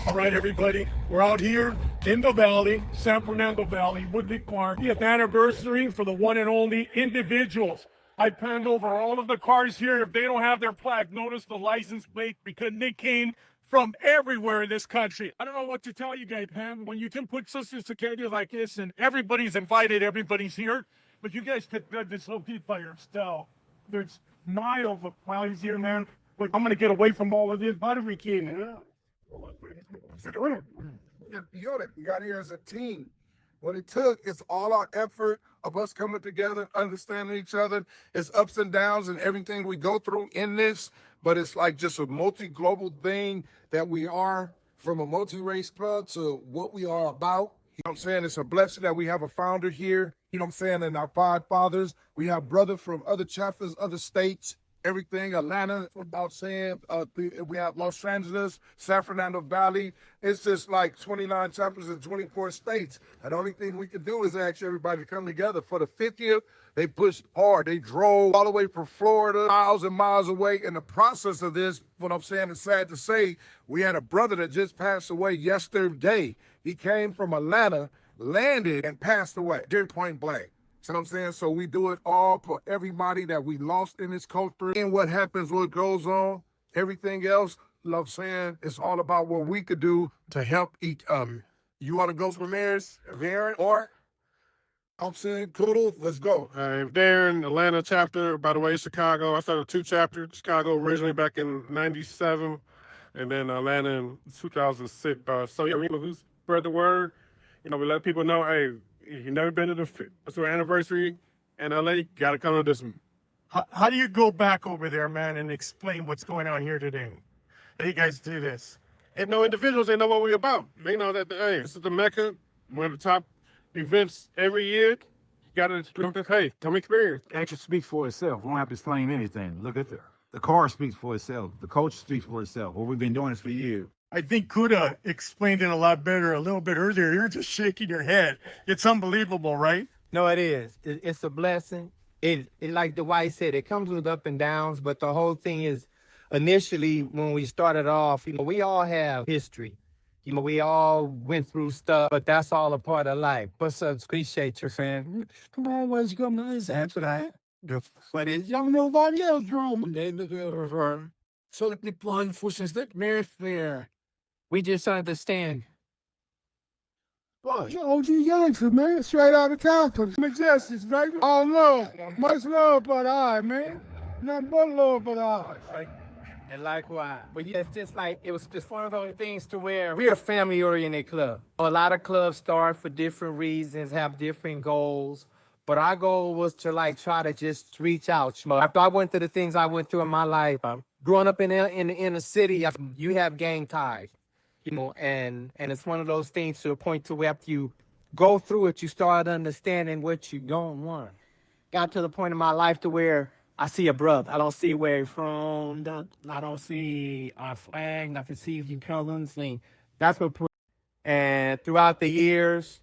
All right, everybody, we're out here in the valley, San Fernando Valley, Woodley Park, the anniversary for the one and only individuals. I panned over all of the cars here. If they don't have their plaque, notice the license plate because they came from everywhere in this country. I don't know what to tell you guys, Pam. When you can put sisters together like this and everybody's invited, everybody's here, but you guys could build this little by yourself. There's miles of clouds here, man. But I'm gonna get away from all of this buttery kid. You got here as a team. What it took is all our effort of us coming together, understanding each other. It's ups and downs and everything we go through in this, but it's like just a multi-global thing that we are, from a multi-race club to what we are about. You know what I'm saying? It's a blessing that we have a founder here, you know what I'm saying, and our five fathers. We have brothers from other chapters, other states, everything, Atlanta, about saying, we have Los Angeles, San Fernando Valley. It's just like 29 chapters in 24 states. And the only thing we can do is ask everybody to come together. For the 50th, they pushed hard. They drove all the way from Florida, miles and miles away. In the process of this, what I'm saying is sad to say, we had a brother that just passed away yesterday. He came from Atlanta, landed, and passed away, during point blank. You know what I'm saying? So we do it all for everybody that we lost in this culture. And what happens, what goes on, everything else, love saying, it's all about what we could do to help each other. You want to go from theirs, Darren, or I'm saying, Kudos, let's go. Darren, Atlanta chapter, by the way, Chicago. I started 2 chapters, Chicago originally back in 97, and then Atlanta in 2006. So yeah, we spread the word. You know, we let people know, hey, you never been to the anniversary in LA, you gotta come to this one. How do you go back over there, man, and explain what's going on here today? How you guys do this? And no individuals, they know what we're about. They know that, hey, this is the Mecca, one of the top events every year. You gotta, hey, come experience. Action speaks for itself. We don't have to explain anything. Look at the car speaks for itself. The coach speaks for itself. Well, we've been doing this for years. I think Kuda explained it a lot better a little bit earlier. You're just shaking your head. It's unbelievable, right? No, it is. It's a blessing. It like the White said, it comes with up and downs, but the whole thing is, initially when we started off, you know, we all have history. You know, we all went through stuff, but that's all a part of life. What's up? Appreciate your fan. Come on, what's going on? That's what I. But it's young nobody else wrong. So the deploying forces that married there. We just understand. Well, OG Youngster, man, straight out of town for Majestic, baby. Oh, no, much love but I, man. Nothing but love but I. And likewise. But yeah, it's just like, it was just one of those things to where we're a family-oriented club. A lot of clubs start for different reasons, have different goals. But our goal was to like try to just reach out. After I went through the things I went through in my life, growing up in the inner city, you have gang ties, you know, and it's one of those things to a point to where after you go through it, you start understanding what you don't want. Got to the point in my life to where I see a brother. I don't see where he's from. I don't see our flag. I can see his colors. That's what. And throughout the years,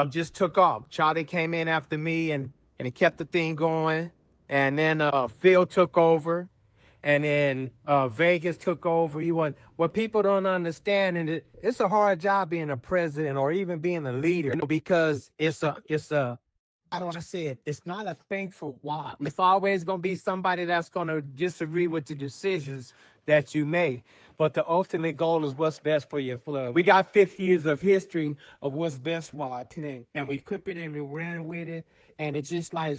just took off. Charlie came in after me and he kept the thing going. And then Phil took over. And then Vegas took over. What people don't understand, and it's a hard job being a president or even being a leader, because it's a I don't want to say it. It's not a thankful while. It's always going to be somebody that's going to disagree with the decisions that you make. But the ultimate goal is what's best for your club. We got 50 years of history of what's best for our team, and we clipped it and we ran with it. And it's just like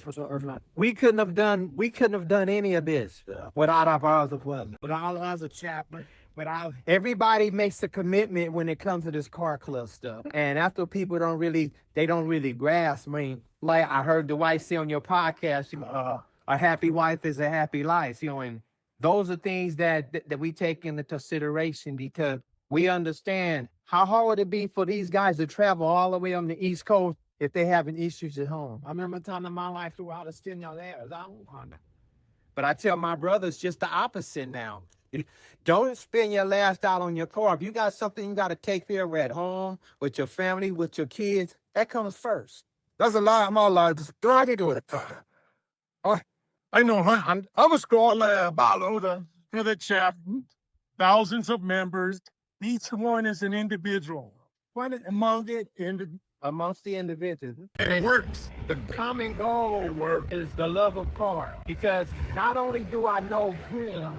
we couldn't have done any of this without our other club, without our other chapter. Everybody makes a commitment when it comes to this car club stuff. And after people don't really grasp. I mean, like I heard Dwight say on your podcast, a happy wife is a happy life. You know, and those are things that we take into consideration because we understand how hard would it be for these guys to travel all the way on the East Coast if they're having issues at home. I remember a time in my life throughout the stimulus there. But I tell my brothers just the opposite now. Don't spend your last dollar on your car. If you got something you got to take care of at home, with your family, with your kids, that comes first. That's a lie. I'm all like, I can do it. I know, huh? I was scrolling about the chapter, thousands of members, Each one is an individual. One amongst the individuals. It works. The common goal is the love of car. Because not only do I know him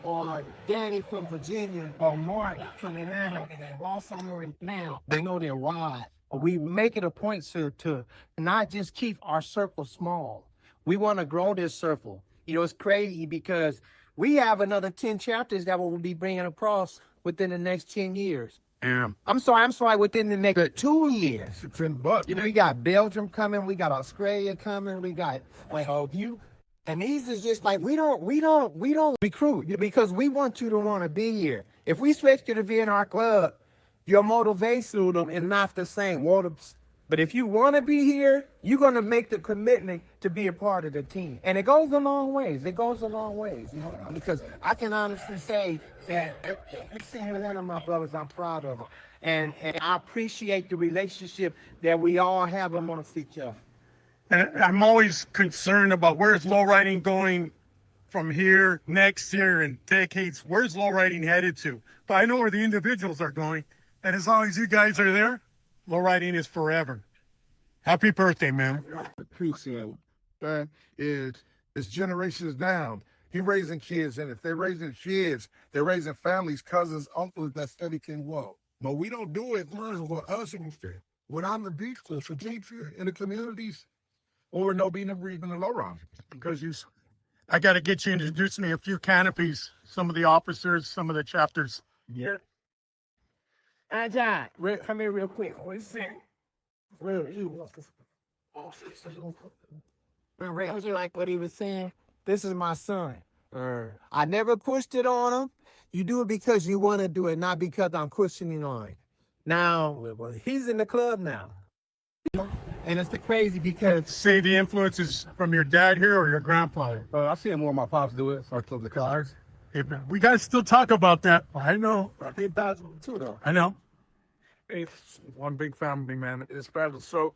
or Danny from Virginia or Mark from Atlanta and also now, they know their ride. We make it a point to not just keep our circle small. We want to grow this circle. You know, it's crazy because we have another 10 chapters that we'll be bringing across within the next 10 years. I'm sorry, within the next 2 years. You know, we got Belgium coming, we got Australia coming, we got you. And these is just like we don't recruit because we want you to want to be here. If we expect you to be in our club, your motivation is not the same. But if you want to be here, you're gonna make the commitment to be a part of the team, and it goes a long ways. You know, because I can honestly say that every single one of my brothers, I'm proud of them, and I appreciate the relationship that we all have amongst each other. And I'm always concerned about where's lowriding going from here, next year, and decades. Where's lowriding headed to? But I know where the individuals are going. And as long as you guys are there, lowriding is forever. Happy birthday, man. Appreciate that is generations down. He raising kids, and if they're raising kids, they're raising families, cousins, uncles that steady can walk. But we don't do it for us. When I'm the beach for teams here in the communities, or no being never even a low ride. Because I got to get you introduced me a few canopies, some of the officers, some of the chapters. Yeah. John, come here real quick. What is it? Where you? Like what he was saying. This is my son. I never pushed it on him. You do it because you want to do it, not because I'm pushing it on him. Now he's in the club now. And it's crazy because Say the influences from your dad here or your grandpa. I see more of my pops do it. Start club the cars. Hey, man, we got to still talk about that. I know. I think that's too though. I know. It's one big family, man. It's special. So,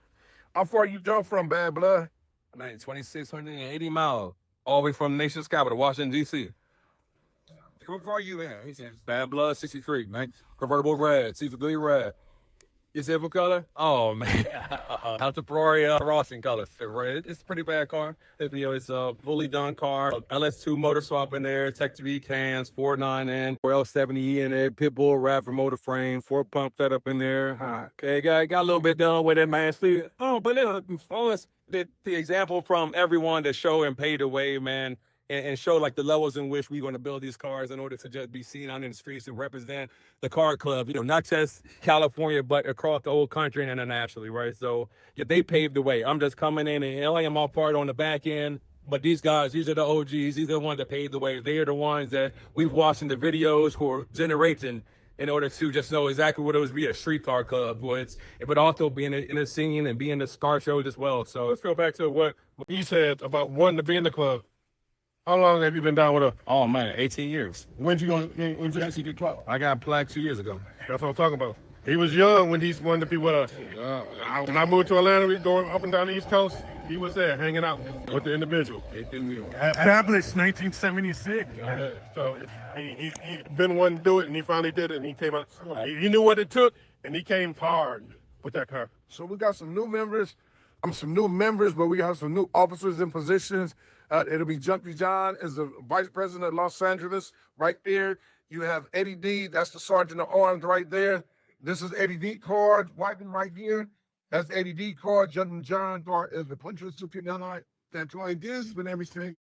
how far you jump from, Bad Blood? Man, 2,680 miles, all the way from the nation's capital, Washington, D.C. How far you in? He says, Bad Blood, 63, man. Convertible red, seafood red. You said what color? Oh, man. Contemporary Rossin color. It's a pretty bad car. It's a fully done car. LS2 motor swap in there, Tech 3 cans, 4.9N, 4L70E in there, Pitbull Rapper motor frame, 4-pump setup in there. Okay, got a little bit done with it, man. See, but the example from everyone to show and pay the way, man. And show like the levels in which we're going to build these cars in order to just be seen out in the streets and represent the car club, you know, not just California, but across the whole country and internationally, right? So yeah, they paved the way. I'm just coming in and I am all part on the back end. But these guys, these are the OGs. These are the ones that paved the way. They are the ones that we've watched in the videos for generations in order to just know exactly what it was to be a street car club, but also being in a scene and being in the car shows as well. So Let's go back to what you said about wanting to be in the club. How long have you been down with her? oh man, 18 years. When'd you actually get caught? I got plaque 2 years ago. That's what I'm talking about. He was young when he wanted to be with us. When I moved to Atlanta, we going up and down the East Coast. He was there hanging out with the individual. Established 1976. So he been wanting to do it, and he finally did it, and he came out. He knew what it took, and he came hard with that car. So we got some new members. But we got some new officers in positions. It'll be Junkie John as the vice president of Los Angeles right there. You have Eddie D, that's the sergeant of arms right there. This is Eddie D card, wiping right here. That's Eddie D card. Junkie John card is the puncher superintendent. That's why this and everything.